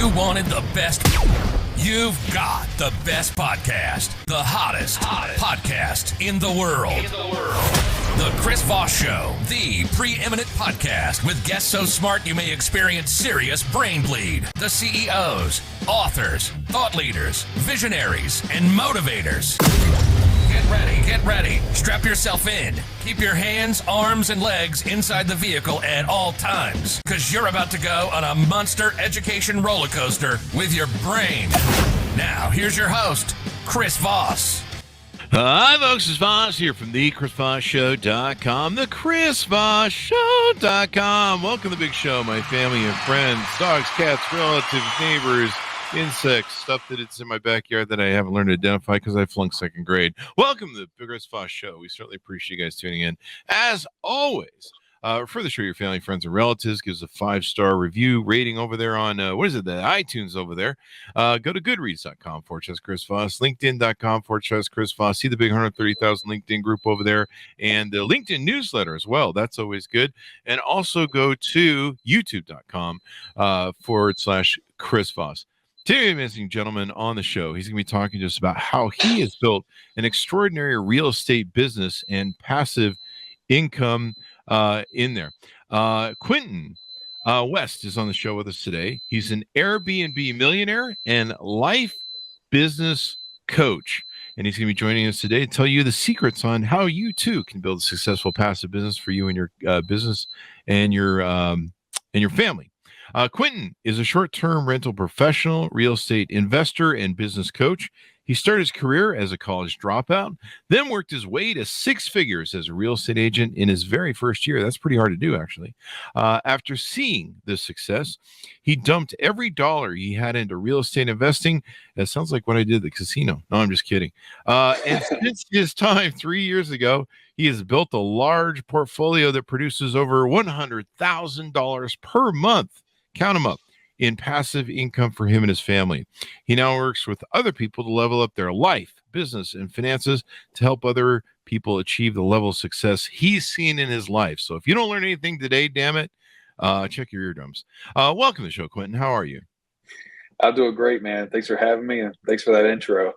You wanted the best. You've got the best podcast. The hottest podcast in the world. The Chris Voss Show, the preeminent podcast with guests so smart you may experience serious brain bleed. The CEOs, authors, thought leaders, visionaries, and motivators. Get ready. Strap yourself in. Keep your hands, arms, and legs inside the vehicle at all times, because you're about to go on a monster education roller coaster with your brain. Now, here's your host, Chris Voss. Hi, folks. It's Voss here from the ChrisVossShow.com, the ChrisVossShow.com. Welcome to the big show, my family and friends, dogs, cats, relatives, neighbors, insects, stuff that it's in my backyard that I haven't learned to identify because I flunked second grade. Welcome to the Chris Voss Show. We certainly appreciate you guys tuning in. As always, further show your family, friends, and relatives. Gives a 5-star review rating over there on, the iTunes over there. Go to goodreads.com/Chris Voss, linkedin.com/Chris Voss. See the big 130,000 LinkedIn group over there, and the LinkedIn newsletter as well. That's always good. And also go to youtube.com/Chris Voss. Today, amazing gentleman on the show. He's going to be talking to us about how he has built an extraordinary real estate business and passive income in there. Quentin West is on the show with us today. He's an Airbnb millionaire and life business coach. And he's going to be joining us today to tell you the secrets on how you too can build a successful passive business for you and your business and your family. Quentin is a short-term rental professional, real estate investor, and business coach. He started his career as a college dropout, then worked his way to 6 figures as a real estate agent in his very first year. That's pretty hard to do, actually. After seeing this success, he dumped every dollar he had into real estate investing. That sounds like what I did at the casino. No, I'm just kidding. And since his time 3 years ago, he has built a large portfolio that produces over $100,000 per month. Count them up, in passive income for him and his family. He now works with other people to level up their life, business, and finances to help other people achieve the level of success he's seen in his life. So if you don't learn anything today, damn it, check your eardrums. Welcome to the show, Quentin. How are you? I'm doing great, man. Thanks for having me, and thanks for that intro.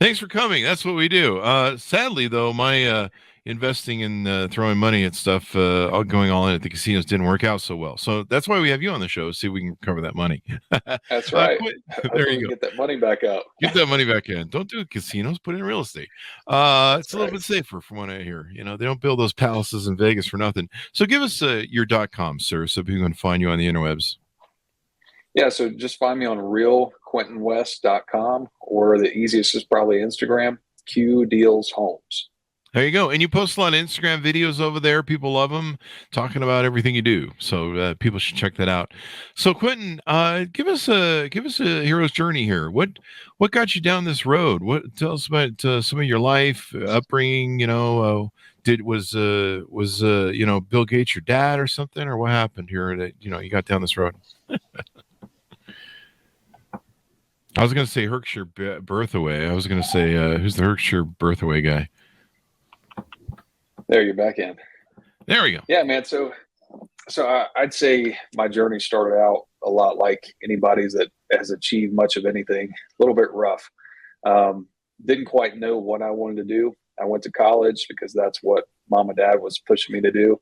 Thanks for coming. That's what we do. Sadly, though, my investing and throwing money at stuff, going all in at the casinos didn't work out so well. So that's why we have you on the show, see if we can recover that money. That's right. There you go. Get that money back out. Get that money back in. Don't do casinos. Put it in real estate. It's a little bit safer from what I hear. You know, they don't build those palaces in Vegas for nothing. So give us your .com, sir, so people can find you on the interwebs. Yeah, so just find me on realquentinwest.com, or the easiest is probably Instagram, Q Deals Homes. There you go. And you post a lot of Instagram videos over there. People love them, talking about everything you do. So people should check that out. So Quentin, give us a hero's journey here. What got you down this road? Tell us about some of your life, upbringing. You know, was Bill Gates your dad or something, or what happened here that you got down this road? I was going to say Herkshire Birthaway. I was going to say who's the Herkshire Birthaway guy? There, you're back in. There we go. Yeah, man. So I'd say my journey started out a lot like anybody's that has achieved much of anything, a little bit rough. Didn't quite know what I wanted to do. I went to college because that's what mom and dad was pushing me to do,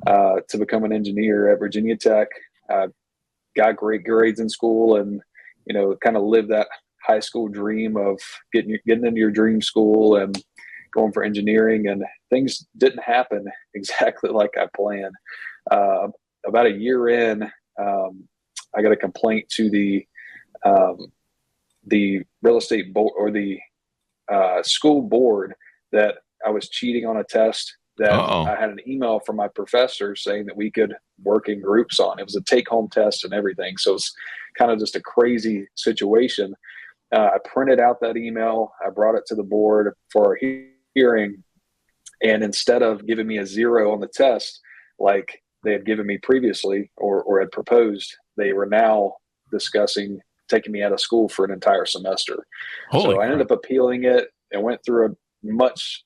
to become an engineer at Virginia Tech. Got great grades in school, and kind of lived that high school dream of getting into your dream school and going for engineering, and things didn't happen exactly like I planned. About a year in, I got a complaint to the real estate board, or the school board, that I was cheating on a test that I had an email from my professor saying that we could work in groups on. It was a take-home test and everything. So it's kind of just a crazy situation. I printed out that email. I brought it to the board for a hearing. And instead of giving me a 0 on the test, like they had given me previously or had proposed, they were now discussing taking me out of school for an entire semester. So I ended up appealing it and went through a much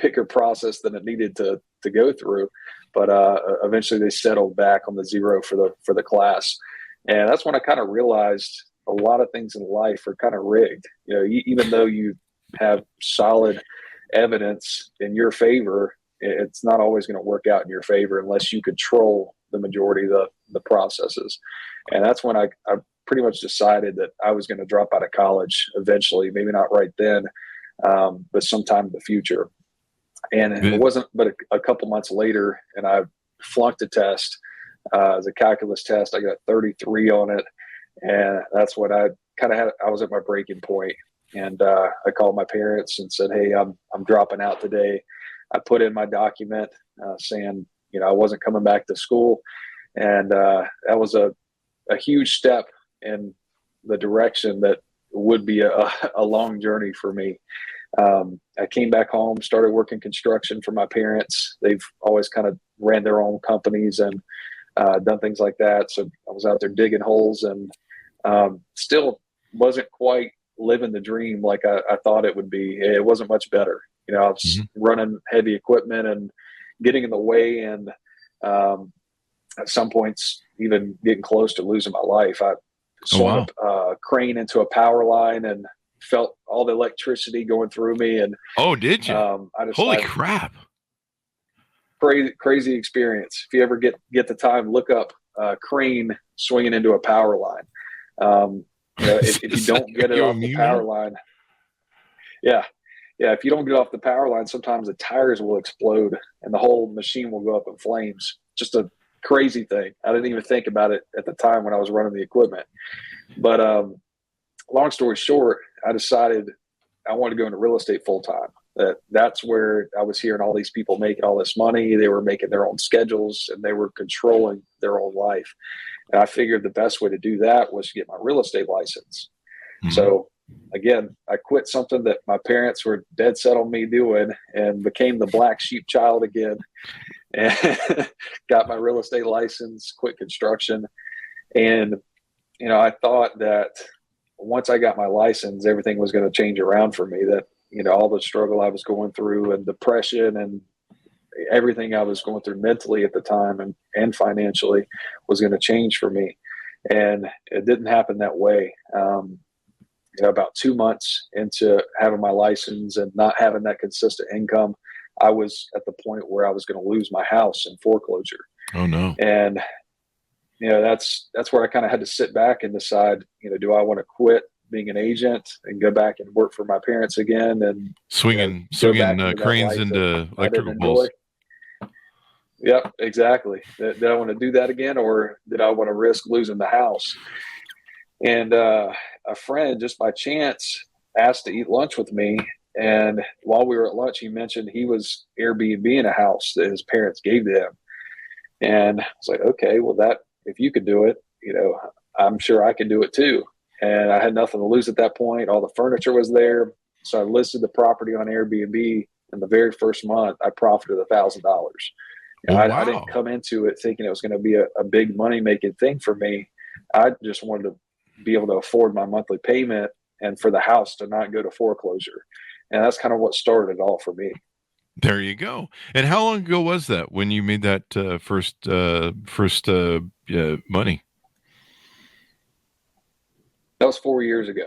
bigger process than it needed to go through. But eventually they settled back on the 0 for the class. And that's when I kind of realized a lot of things in life are kind of rigged. Even though you have solid evidence in your favor, it's not always going to work out in your favor unless you control the majority of the processes. And that's when I pretty much decided that I was going to drop out of college eventually, maybe not right then, but sometime in the future. And it wasn't but a couple months later, and I flunked a test. It was a calculus test. I got 33 on it. And that's what I kind of had. I was at my breaking point. And I called my parents and said, hey, I'm dropping out today. I put in my document saying, I wasn't coming back to school. And that was a huge step in the direction that would be a long journey for me. I came back home, started working construction for my parents. They've always kind of ran their own companies and done things like that. So I was out there digging holes and still wasn't quite living the dream like I thought it would be. It wasn't much better. I was running heavy equipment and getting in the way, and at some points even getting close to losing my life. I swung a crane into a power line and felt all the electricity going through me. And did you? Holy crap! Crazy experience. If you ever get the time, look up crane swinging into a power line. If you don't get it off the power line, if you don't get off the power line, sometimes the tires will explode and the whole machine will go up in flames. Just a crazy thing. I didn't even think about it at the time when I was running the equipment. But long story short, I decided I wanted to go into real estate full time. That's where I was hearing all these people making all this money. They were making their own schedules and they were controlling their own life. And I figured the best way to do that was to get my real estate license. Mm-hmm. So again, I quit something that my parents were dead set on me doing and became the black sheep child again, and got my real estate license, quit construction. And, I thought that once I got my license, everything was going to change around for me, that, all the struggle I was going through and depression and everything I was going through mentally at the time and financially was going to change for me. And it didn't happen that way. About 2 months into having my license and not having that consistent income, I was at the point where I was going to lose my house in foreclosure. Oh no. And, that's where I kind of had to sit back and decide, do I want to quit being an agent and go back and work for my parents again and swinging cranes into electrical poles? Yep, exactly. Did I want to do that again, or did I want to risk losing the house? And a friend, just by chance, asked to eat lunch with me. And while we were at lunch, he mentioned he was Airbnb in a house that his parents gave to him. And I was like, okay, well, if you could do it, I'm sure I can do it too. And I had nothing to lose at that point. All the furniture was there. So I listed the property on Airbnb. In the very first month, I profited $1,000. I didn't come into it thinking it was going to be a big money-making thing for me. I just wanted to be able to afford my monthly payment and for the house to not go to foreclosure. And that's kind of what started it all for me. There you go. And how long ago was that when you made that first money? That was 4 years ago.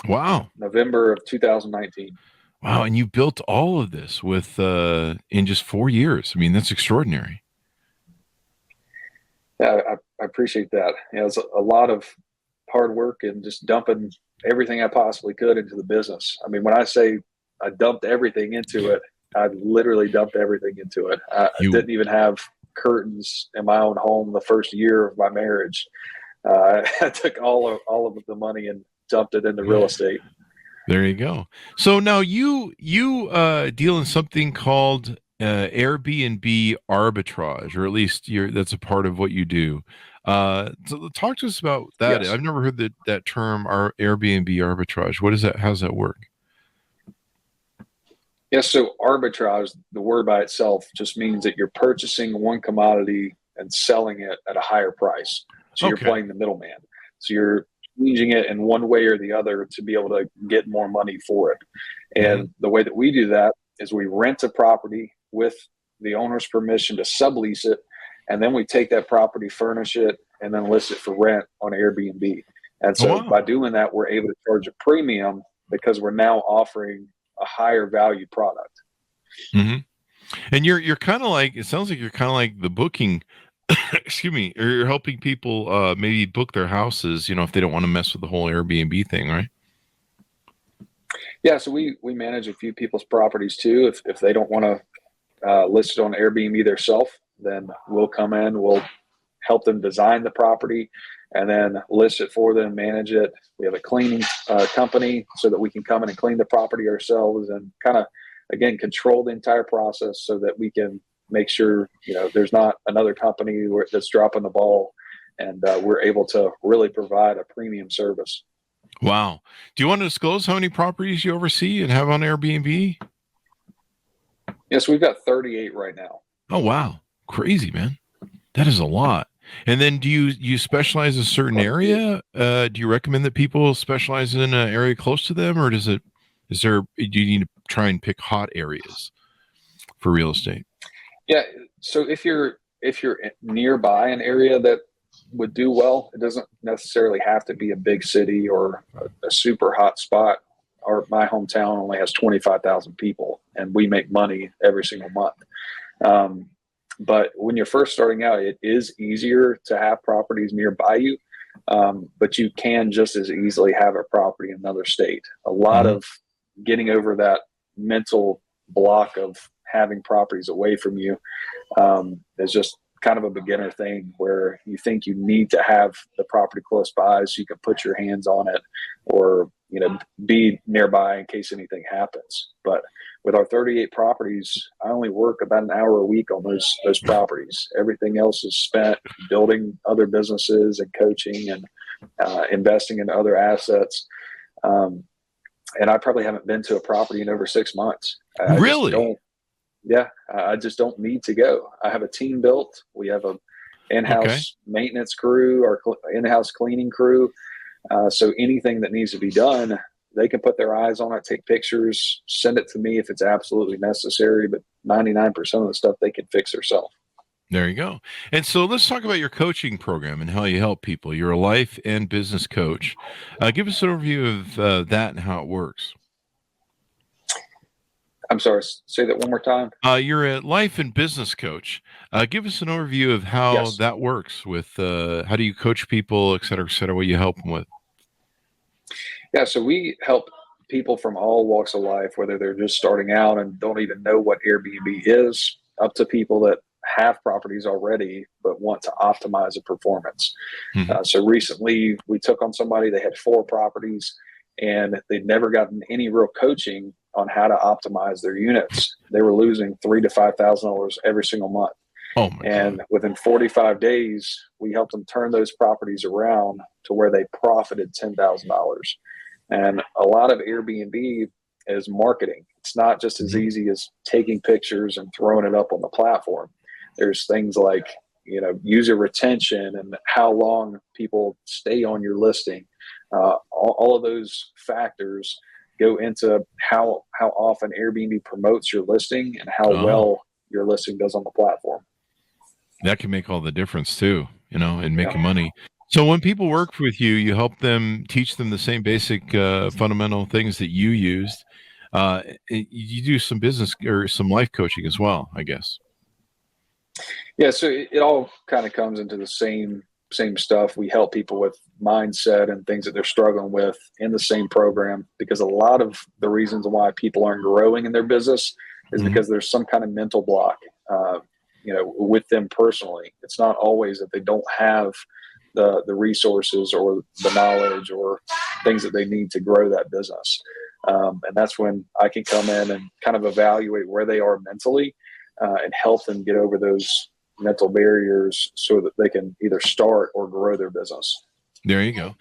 Wow. November of 2019. Wow. And you built all of this with in just 4 years. I mean, that's extraordinary. Yeah, I appreciate that. It's a lot of hard work and just dumping everything I possibly could into the business. I mean, when I say I dumped everything into it, I literally dumped everything into it. I didn't even have curtains in my own home the first year of my marriage. I took all of the money and dumped it into real estate. There you go. So now you deal in something called Airbnb arbitrage, or at least that's a part of what you do. So talk to us about that. Yes. I've never heard that term, Airbnb arbitrage. What is that? How does that work? Yes. So arbitrage, the word by itself, just means that you're purchasing one commodity and selling it at a higher price. So you're playing the middleman. So you're changing it in one way or the other to be able to get more money for it. And the way that we do that is we rent a property with the owner's permission to sublease it. And then we take that property, furnish it, and then list it for rent on Airbnb. And so wow. by doing that, we're able to charge a premium because we're now offering a higher value product. Mm-hmm. And you're kind of like, it sounds like you're kind of like the booking, excuse me, or you're helping people maybe book their houses, if they don't want to mess with the whole Airbnb thing, right? Yeah, so we manage a few people's properties too. If they don't want to list it on Airbnb themselves, then we'll come in, we'll help them design the property and then list it for them, manage it. We have a cleaning company so that we can come in and clean the property ourselves and kind of, again, control the entire process so that we can make sure, there's not another company that's dropping the ball, and we're able to really provide a premium service. Wow. Do you want to disclose how many properties you oversee and have on Airbnb? Yes, we've got 38 right now. Oh, wow. Crazy, man. That is a lot. And then do you specialize in a certain area? Do you recommend that people specialize in an area close to them, or do you need to try and pick hot areas for real estate? Yeah. So if you're nearby an area that would do well, it doesn't necessarily have to be a big city or a super hot spot. My hometown only has 25,000 people, and we make money every single month. But when you're first starting out, it is easier to have properties nearby you, but you can just as easily have a property in another state. A lot of getting over that mental block of having properties away from you is just kind of a beginner thing where you think you need to have the property close by so you can put your hands on it or, be nearby in case anything happens. But with our 38 properties, I only work about an hour a week on those properties. Everything else is spent building other businesses and coaching and investing in other assets. And I probably haven't been to a property in over 6 months. Really? I just don't need to go. I have a team built. We have a in-house maintenance crew, our in-house cleaning crew. So anything that needs to be done, they can put their eyes on it, take pictures, send it to me if it's absolutely necessary. But 99% of the stuff they can fix themselves. There you go. And so let's talk about your coaching program and how you help people. You're a life and business coach. Give us an overview of that and how it works. I'm sorry, say that one more time. You're a life and business coach. Give us an overview of how that works with how do you coach people, et cetera, what you help them with. Yeah, so we help people from all walks of life, whether they're just starting out and don't even know what Airbnb is, up to people that have properties already but want to optimize the performance. So recently we took on somebody, they had 4 properties and they'd never gotten any real coaching on how to optimize their units. They were losing $3,000 to $5,000 every single month. Oh my and God. Within 45 days, we helped them turn those properties around to where they profited $10,000. And a lot of Airbnb is marketing. It's not just as easy as taking pictures and throwing it up on the platform. There's things like, user retention and how long people stay on your listing. All of those factors go into how often Airbnb promotes your listing and how well your listing does on the platform. That can make all the difference too, in making money. So when people work with you, you help them, teach them the same basic fundamental things that you used. You do some business or some life coaching as well, I guess. Yeah, so it all kind of comes into the same stuff. We help people with mindset and things that they're struggling with in the same program, because a lot of the reasons why people aren't growing in their business is because there's some kind of mental block, with them personally. It's not always that they don't have the resources or the knowledge or things that they need to grow that business. And that's when I can come in and kind of evaluate where they are mentally and help them get over those mental barriers so that they can either start or grow their business. There you go.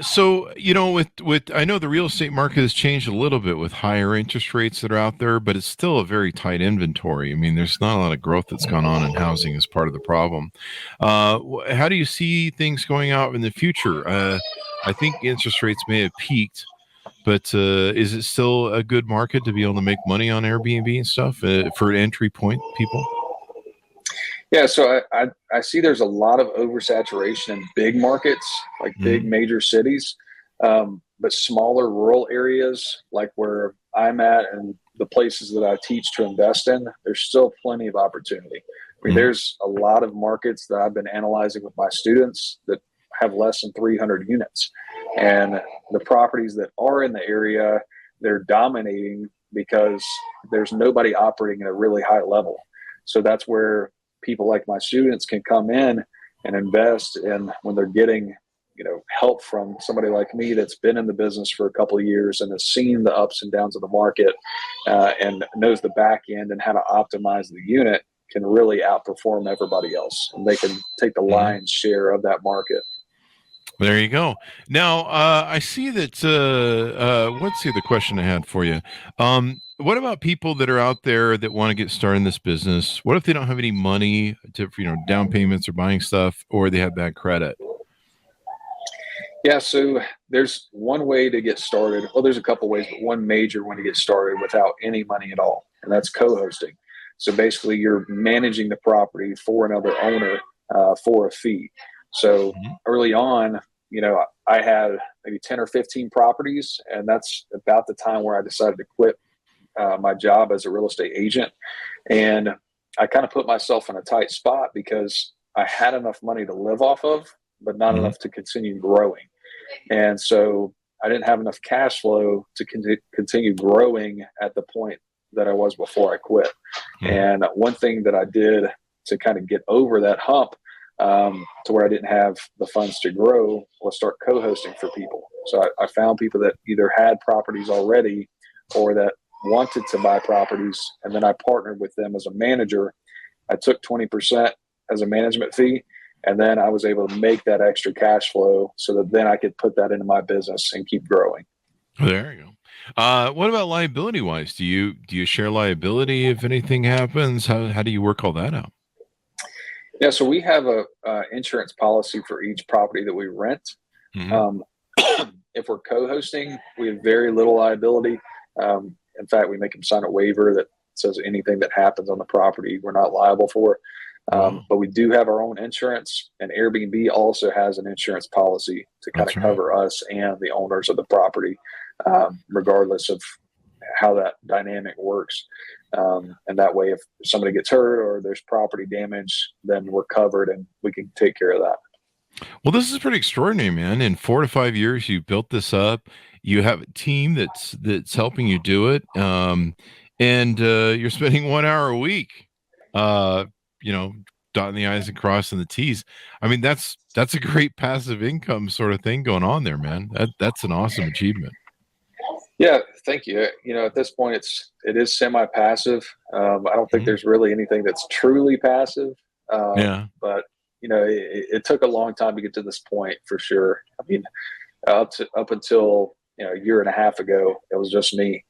So, with I know the real estate market has changed a little bit with higher interest rates that are out there, but it's still a very tight inventory. I mean, there's not a lot of growth that's gone on in housing as part of the problem. How do you see things going out in the future? I think interest rates may have peaked, but is it still a good market to be able to make money on Airbnb and stuff for entry point people? Yeah, so I see there's a lot of oversaturation in big markets, like big major cities, but smaller rural areas, like where I'm at and the places that I teach to invest in, there's still plenty of opportunity. I mean, there's a lot of markets that I've been analyzing with my students that have less than 300 units. And the properties that are in the area, they're dominating because there's nobody operating at a really high level. So that's where people like my students can come in and invest in when they're getting, help from somebody like me that's been in the business for a couple of years and has seen the ups and downs of the market and knows the back end and how to optimize the unit, can really outperform everybody else. And they can take the lion's share of that market. There you go. Now, I see that, let's see the question I had for you. What about people that are out there that want to get started in this business? What if they don't have any money to, down payments or buying stuff, or they have bad credit? Yeah, so there's one way to get started. Well, there's a couple ways, but one major one to get started without any money at all, and that's co-hosting. So basically, you're managing the property for another owner for a fee. So early on, I had maybe 10 or 15 properties, and that's about the time where I decided to quit my job as a real estate agent. And I kind of put myself in a tight spot because I had enough money to live off of, but not enough to continue growing. And so I didn't have enough cash flow to continue growing at the point that I was before I quit. And one thing that I did to kind of get over that hump to where I didn't have the funds to grow was start co-hosting for people. So I found people that either had properties already or that wanted to buy properties, and then I partnered with them as a manager. I took 20% as a management fee, and then I was able to make that extra cash flow so that then I could put that into my business and keep growing. There you go. What about liability wise? Do you share liability if anything happens? How do you work all that out? Yeah, so we have a insurance policy for each property that we rent. If we're co-hosting, we have very little liability. In fact, we make them sign a waiver that says anything that happens on the property, we're not liable for. But we do have our own insurance, and Airbnb also has an insurance policy to kind of cover us and the owners of the property, regardless of how that dynamic works. And that way, if somebody gets hurt or there's property damage, then we're covered and we can take care of that. Well, this is pretty extraordinary, man. In 4 to 5 years, you built this up. You have a team that's helping you do it. And you're spending 1 hour a week, dotting the I's and crossing the T's. I mean, that's a great passive income sort of thing going on there, man. That's an awesome achievement. Yeah, thank you. At this point, it is semi-passive. I don't think there's really anything that's truly passive. But it took a long time to get to this point for sure. I mean, up until a year and a half ago, it was just me,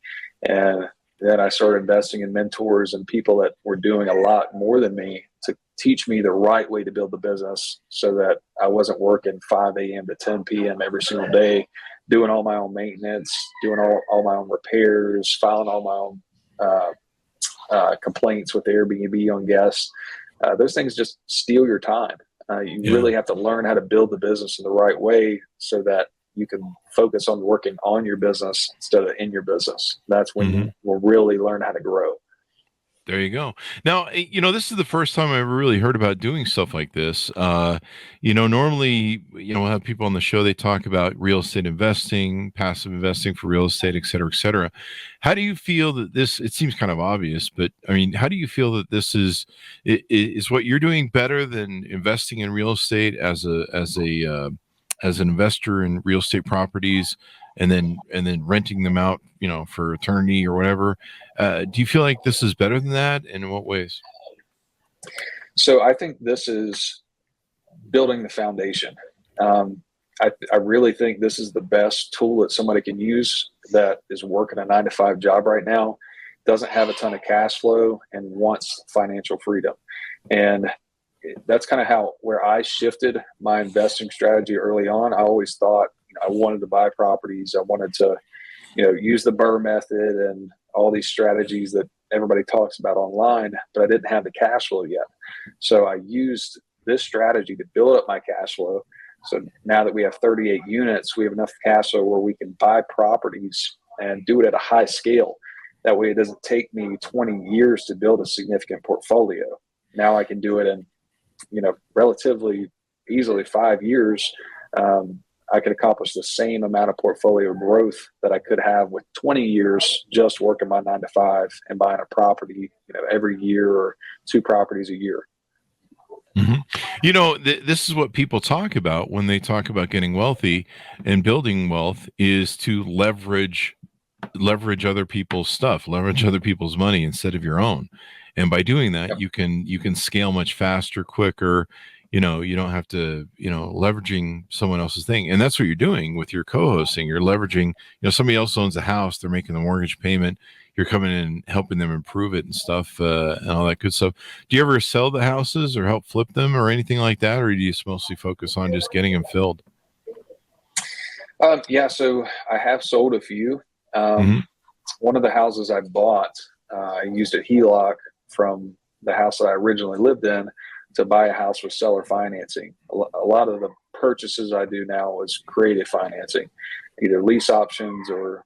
and then I started investing in mentors and people that were doing a lot more than me to teach me the right way to build the business, so that I wasn't working 5 a.m. to 10 p.m. every single day, doing all my own maintenance, doing all my own repairs, filing all my own complaints with Airbnb on guests. Those things just steal your time. You really have to learn how to build the business in the right way so that you can focus on working on your business instead of in your business. That's when you will really learn how to grow. There you go. Now, this is the first time I ever really heard about doing stuff like this. Normally, we'll have people on the show, they talk about real estate investing, passive investing for real estate, et cetera, et cetera. How do you feel that this, it seems kind of obvious, but I mean, how do you feel that this is what you're doing better than investing in real estate as an investor in real estate properties and then renting them out, for attorney or whatever? Do you feel like this is better than that? And in what ways? So I think this is building the foundation. I really think this is the best tool that somebody can use that is working a 9-to-5 job right now, doesn't have a ton of cash flow, and wants financial freedom. And that's kind of where I shifted my investing strategy early on. I always thought, I wanted to buy properties. I wanted to, use the BRRRR method and all these strategies that everybody talks about online, but I didn't have the cash flow yet. So I used this strategy to build up my cash flow. So now that we have 38 units, we have enough cash flow where we can buy properties and do it at a high scale. That way it doesn't take me 20 years to build a significant portfolio. Now I can do it in, relatively easily 5 years. I could accomplish the same amount of portfolio growth that I could have with 20 years just working my 9 to 5 and buying a property, every year or 2 properties a year. Mm-hmm. This is what people talk about when they talk about getting wealthy and building wealth, is to leverage other people's stuff, leverage other people's money instead of your own. And by doing that, you can scale much faster, quicker. You don't have to, leveraging someone else's thing. And that's what you're doing with your co-hosting. You're leveraging, somebody else owns a house, they're making the mortgage payment. You're coming in and helping them improve it and stuff, and all that good stuff. Do you ever sell the houses or help flip them or anything like that? Or do you just mostly focus on just getting them filled? Yeah. So I have sold a few. One of the houses I bought, I used a HELOC from the house that I originally lived in to buy a house with seller financing. A lot of the purchases I do now is creative financing, either lease options or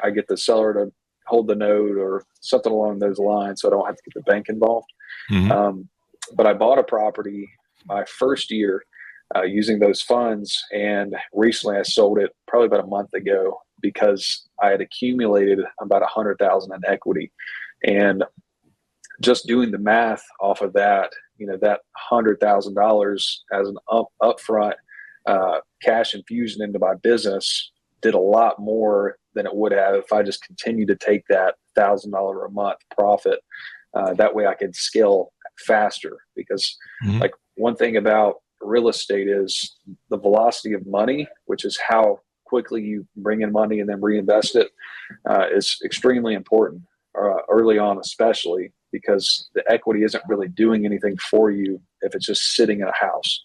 I get the seller to hold the note or something along those lines, so I don't have to get the bank involved. But I bought a property my first year using those funds, and recently I sold it probably about a month ago because I had accumulated about $100,000 in equity. And just doing the math off of that, that $100,000 as an upfront cash infusion into my business did a lot more than it would have if I just continued to take that $1,000 a month profit. That way I could scale faster, because like one thing about real estate is the velocity of money, which is how quickly you bring in money and then reinvest it, is extremely important early on, especially because the equity isn't really doing anything for you if it's just sitting in a house.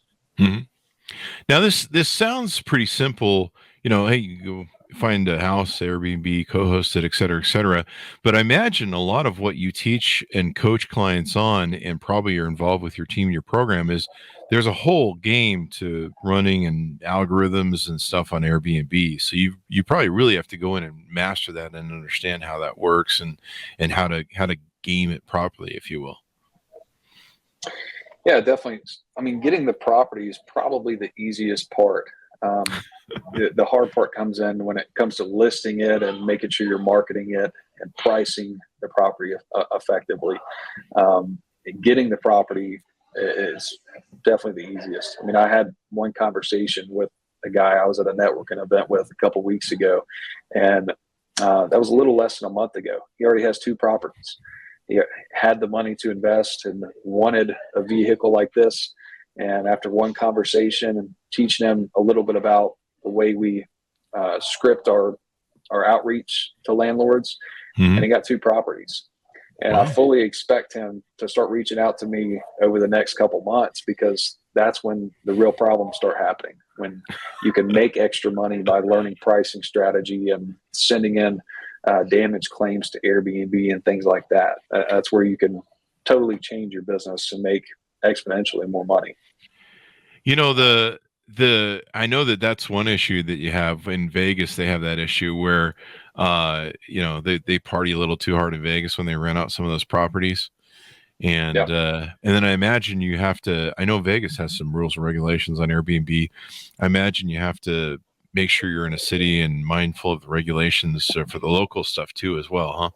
Now this sounds pretty simple. Hey, you go find a house, Airbnb, co-host it, et cetera, et cetera. But I imagine a lot of what you teach and coach clients on, and probably you're involved with your team, your program, is there's a whole game to running and algorithms and stuff on Airbnb. So you probably really have to go in and master that and understand how that works and how to game it properly, if you will. Yeah, definitely. I mean, getting the property is probably the easiest part. The hard part comes in when it comes to listing it and making sure you're marketing it and pricing the property effectively. Getting the property is definitely the easiest. I mean, I had one conversation with a guy I was at a networking event with a couple weeks ago, and that was a little less than a month ago. He already has 2 properties. He had the money to invest and wanted a vehicle like this. And after one conversation and teaching him a little bit about the way we script our outreach to landlords, and he got 2 properties. And I fully expect him to start reaching out to me over the next couple months, because that's when the real problems start happening, when you can make extra money by learning pricing strategy and sending in damage claims to Airbnb and things like that. That's where you can totally change your business and make exponentially more money. I know that's one issue that you have in Vegas. They have that issue where, they party a little too hard in Vegas when they rent out some of those properties. And then I imagine you have to, I know Vegas has some rules and regulations on Airbnb. I imagine you have to make sure you're in a city and mindful of the regulations for the local stuff too, as well, huh?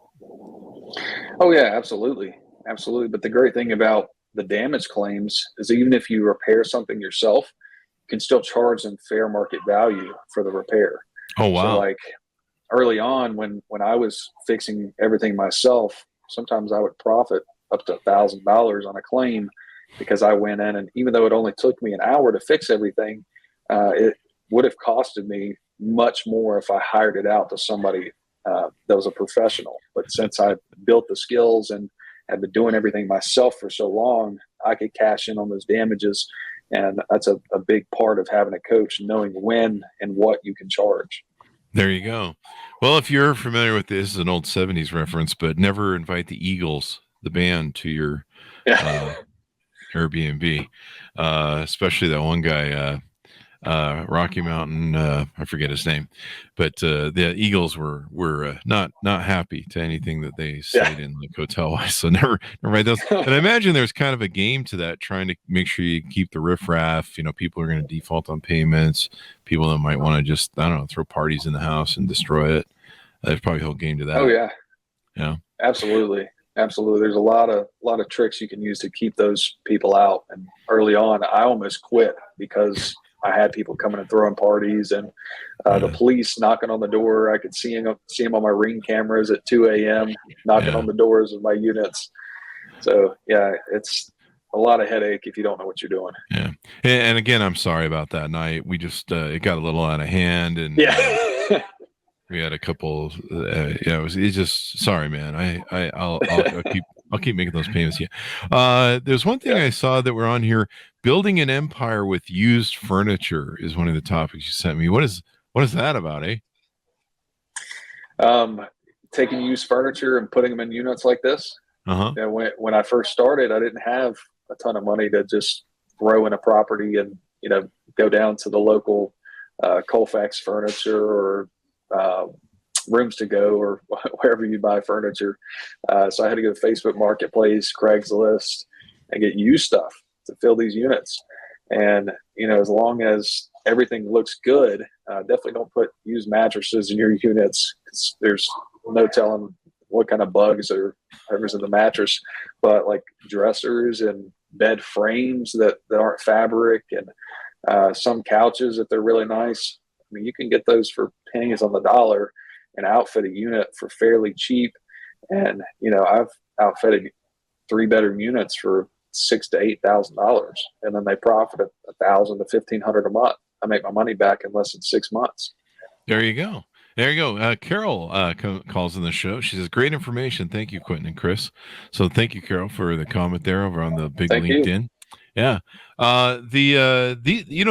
Oh yeah, absolutely. Absolutely. But the great thing about the damage claims is even if you repair something yourself, you can still charge them fair market value for the repair. Oh, wow. So like early on when I was fixing everything myself, sometimes I would profit up to $1,000 on a claim because I went in, and even though it only took me an hour to fix everything, it would have costed me much more if I hired it out to somebody that was a professional. But since I built the skills and have been doing everything myself for so long, I could cash in on those damages. And that's a big part of having a coach, knowing when and what you can charge. There you go. Well, if you're familiar with this, is an old 70s reference, but never invite the Eagles, the band, to your Airbnb, especially that one guy, Rocky Mountain. I forget his name, but the Eagles were not happy to anything that they said in the hotel. So never write those. And I imagine there's kind of a game to that, trying to make sure you keep the riffraff. People are going to default on payments. People that might want to just, I don't know, throw parties in the house and destroy it. There's probably a whole game to that. Oh yeah. Yeah. Absolutely. There's a lot of tricks you can use to keep those people out. And early on, I almost quit because I had people coming and throwing parties, and the police knocking on the door. I could see them on my Ring cameras at 2 a.m. knocking on the doors of my units. So yeah, it's a lot of headache if you don't know what you're doing. Yeah, and again, I'm sorry about that night. We just it got a little out of hand, and we had a couple. It's just sorry, man. I'll keep making those payments. Yeah. There's one thing I saw that we're on here. Building an empire with used furniture is one of the topics you sent me. What is that about, eh? Taking used furniture and putting them in units like this. Uh-huh. And when I first started, I didn't have a ton of money to just throw in a property and go down to the local Colfax Furniture or Rooms to Go or wherever you buy furniture. So I had to go to Facebook Marketplace, Craigslist, and get used stuff to fill these units. And as long as everything looks good, definitely don't put used mattresses in your units, because there's no telling what kind of bugs or whatever's in the mattress. But like dressers and bed frames that aren't fabric, and some couches, if they're really nice, I mean, you can get those for pennies on the dollar and outfit a unit for fairly cheap. And I've outfitted 3-bedroom units for $6,000 to $8,000, and then they profit $1,000 to $1,500 a month. I make my money back in less than 6 months. There you go. Carol calls in the show. She says, "Great information. Thank you, Quentin and Chris." So thank you, Carol, for the comment there over on the big LinkedIn. You. Yeah.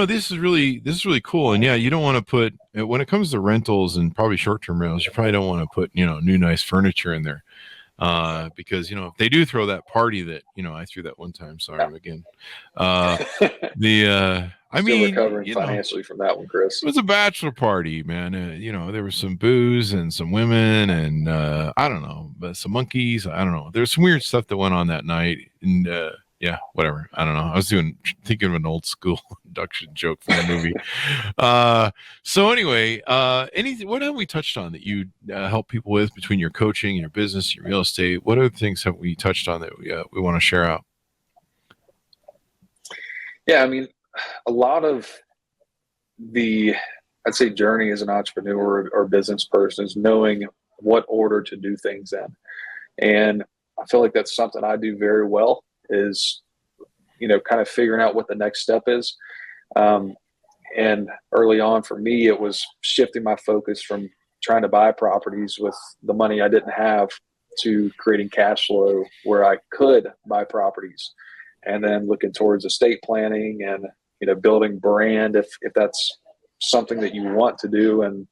This is really cool. And yeah, you don't want to put, when it comes to rentals and probably short-term rentals, you probably don't want to put, new nice furniture in there. Because if they do throw that party that I threw that one time, sorry again. I mean, recovering financially from that one, Chris. It was a bachelor party, man. There was some booze and some women and I don't know, but some monkeys. I don't know. There's some weird stuff that went on that night, and yeah, whatever. I don't know. I was thinking of an old school induction joke from a movie. So anyway, what have we touched on that you help people with between your coaching, your business, your real estate? What other things have we touched on that we want to share out? Yeah, I mean, a lot of I'd say journey as an entrepreneur or business person is knowing what order to do things in. And I feel like that's something I do very well, is, kind of figuring out what the next step is. And early on for me, it was shifting my focus from trying to buy properties with the money I didn't have to creating cash flow where I could buy properties, and then looking towards estate planning and, building brand if that's something that you want to do, and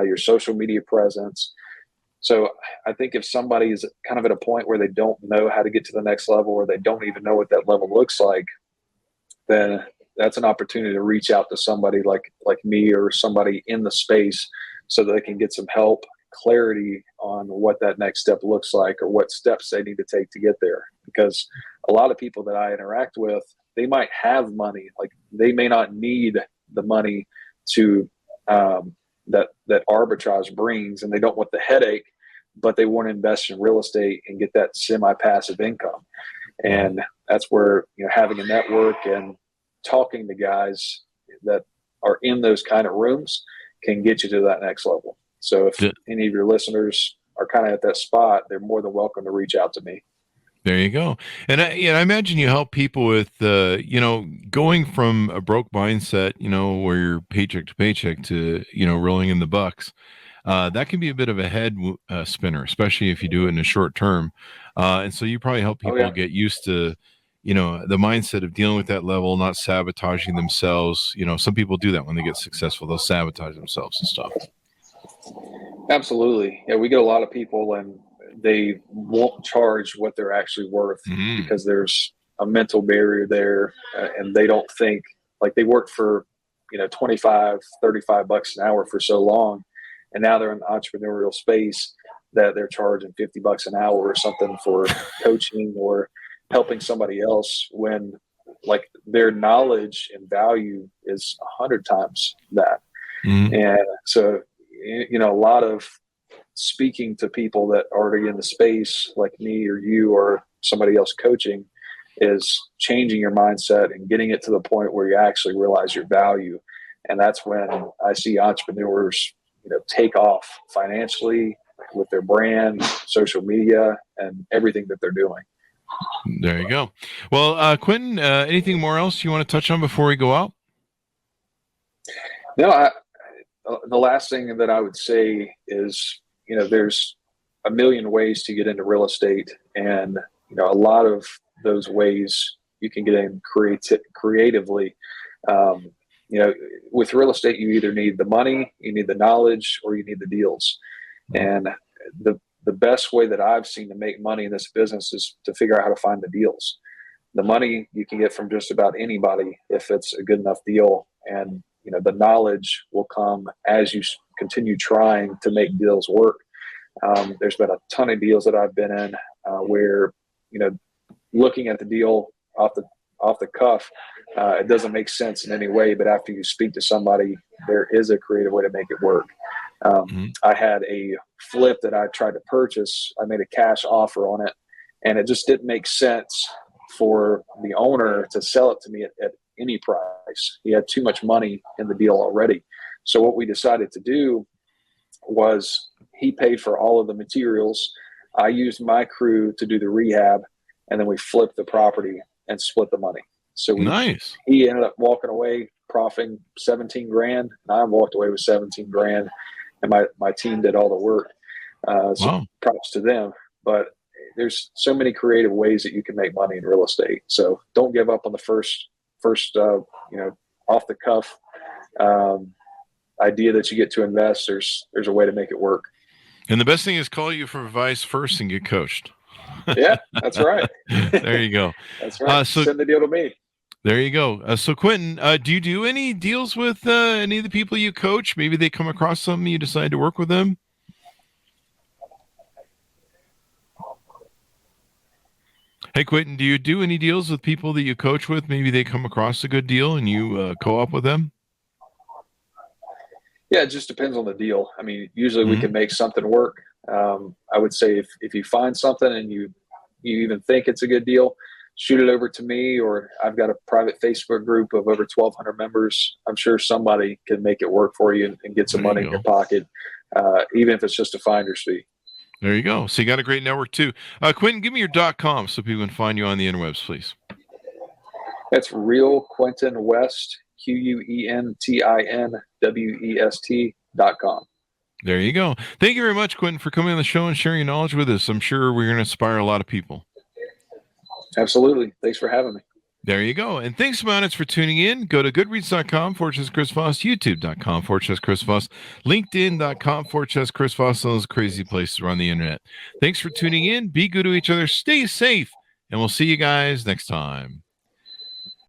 your social media presence. So I think if somebody is kind of at a point where they don't know how to get to the next level, or they don't even know what that level looks like, then that's an opportunity to reach out to somebody like me or somebody in the space, so that they can get some help, clarity on what that next step looks like, or what steps they need to take to get there. Because a lot of people that I interact with, they might have money, like they may not need the money to that arbitrage brings, and they don't want the headache, but they want to invest in real estate and get that semi-passive income. And that's where, having a network and talking to guys that are in those kind of rooms can get you to that next level. So if any of your listeners are kind of at that spot, they're more than welcome to reach out to me. There you go. And I imagine you help people with, going from a broke mindset, where you're paycheck to paycheck, to, rolling in the bucks. That can be a bit of a head spinner, especially if you do it in a short term. And so you probably help people get used to, the mindset of dealing with that level, not sabotaging themselves. Some people do that when they get successful. They'll sabotage themselves and stuff. Absolutely. Yeah, we get a lot of people and they won't charge what they're actually worth because there's a mental barrier there, and they don't think, like, they work for, 25, $35 an hour for so long, and now they're in the entrepreneurial space that they're charging $50 an hour or something for coaching or helping somebody else, when like their knowledge and value is 100 times that. And so, a lot of speaking to people that are already in the space, like me or you or somebody else coaching, is changing your mindset and getting it to the point where you actually realize your value. And that's when I see entrepreneurs, take off financially with their brand, social media, and everything that they're doing. There you go. Well, Quentin, anything more else you want to touch on before we go out? No, the last thing that I would say is, there's a million ways to get into real estate, and a lot of those ways you can get in creatively. With real estate, you either need the money, you need the knowledge, or you need the deals. And the best way that I've seen to make money in this business is to figure out how to find the deals. The money you can get from just about anybody if it's a good enough deal, and the knowledge will come as you continue trying to make deals work. There's been a ton of deals that I've been in where, looking at the deal off the cuff, it doesn't make sense in any way, but after you speak to somebody, there is a creative way to make it work. I had a flip that I tried to purchase. I made a cash offer on it, and it just didn't make sense for the owner to sell it to me at any price. He had too much money in the deal already. So what we decided to do was he paid for all of the materials. I used my crew to do the rehab, and then we flipped the property and split the money. So nice. He ended up walking away profiting 17 grand, and I walked away with 17 grand, and my team did all the work. So props to them. But there's so many creative ways that you can make money in real estate. So don't give up on the first off the cuff idea that you get to invest. There's a way to make it work. And the best thing is call you for advice first and get coached. Yeah, that's right. There you go. That's right. Send the deal to me. There you go. So Quentin, do you do any deals with any of the people you coach? Maybe they come across something, you decide to work with them? Hey, Quentin, do you do any deals with people that you coach with? Maybe they come across a good deal and you co-op with them? Yeah, it just depends on the deal. I mean, usually we can make something work. I would say if you find something and you even think it's a good deal, shoot it over to me, or I've got a private Facebook group of over 1,200 members. I'm sure somebody can make it work for you and get some money in your pocket, even if it's just a finder's fee. There you go. So you got a great network too. Quentin, give me your .com so people can find you on the interwebs, please. That's Real Quentin West, QUENTINWEST.com. There you go. Thank you very much, Quentin, for coming on the show and sharing your knowledge with us. I'm sure we're going to inspire a lot of people. Absolutely. Thanks for having me. There you go. And thanks, Mountains, for tuning in. Go to goodreads.com/Chris Voss, youtube.com/Chris Voss, linkedin.com/Chris Voss, those crazy places around the internet. Thanks for tuning in. Be good to each other. Stay safe. And we'll see you guys next time.